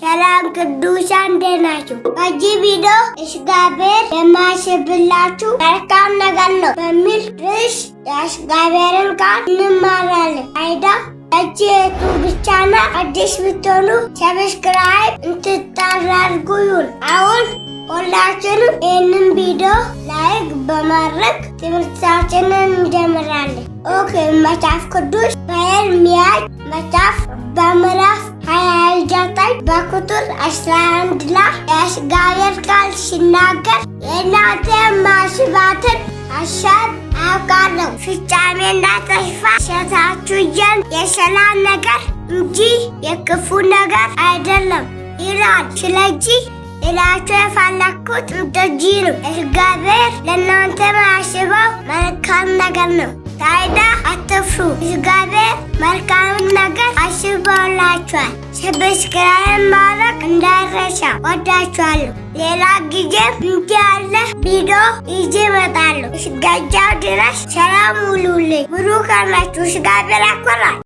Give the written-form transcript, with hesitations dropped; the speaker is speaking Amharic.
ሰላም ቅዱሳን እንዴት ናችሁ? በዚህ ቪዲዮ እግዚአብሔር የማያስብላችሁ መልካም ነገር ነው በሚል ርዕስ የእግዚአብሔርን ቃል እንማራለን። አይዳ ለዚህ ዩቱብ ቻናል አዲስ ብትሆኑ ሰብስክራይብ እንድታደርጉ ይሁን። አሁን ሁላችንም ይህንን ቪዲዮ ላይክ በማድረግ ትምህርታችንን እንጀምራለን። ኦኬ፣ መጽሐፍ ቅዱስ በኤርምያስ መጽሐፍ በምዕራፍ 29 በቁጥር 11 ላይ የእግዚአብሔር ቃል ሲናገር የእናንተ የማስባትን ሐሳብ አውቃለሁ፣ ፍጻሜና ተስፋ እሰጣችሁ ዘንድ የሰላም ነገር እንጂ የክፉ ነገር አይደለም ይላል። ስለዚህ ልላችሁ የፈለግኩት እንደዚህ ነው። እግዚአብሔር ለእናንተ የሚያስበው መልካም ነገር ነው። ታዲያ አትፍሩ፣ እግዚአብሔር መልካም ነገር አስቦላችኋል። ሰብስክራይብ ማድረግ እንዳይረሳ። ወዳችኋለሁ። ሌላ ጊዜም እንዲህ ያለ ቪዲዮ ይዤ እመጣለሁ። እስከዚያው ድረስ ሰላም ሁኑልኝ። ብሩክ ናችሁ። እግዚአብሔር ያክብራችሁ።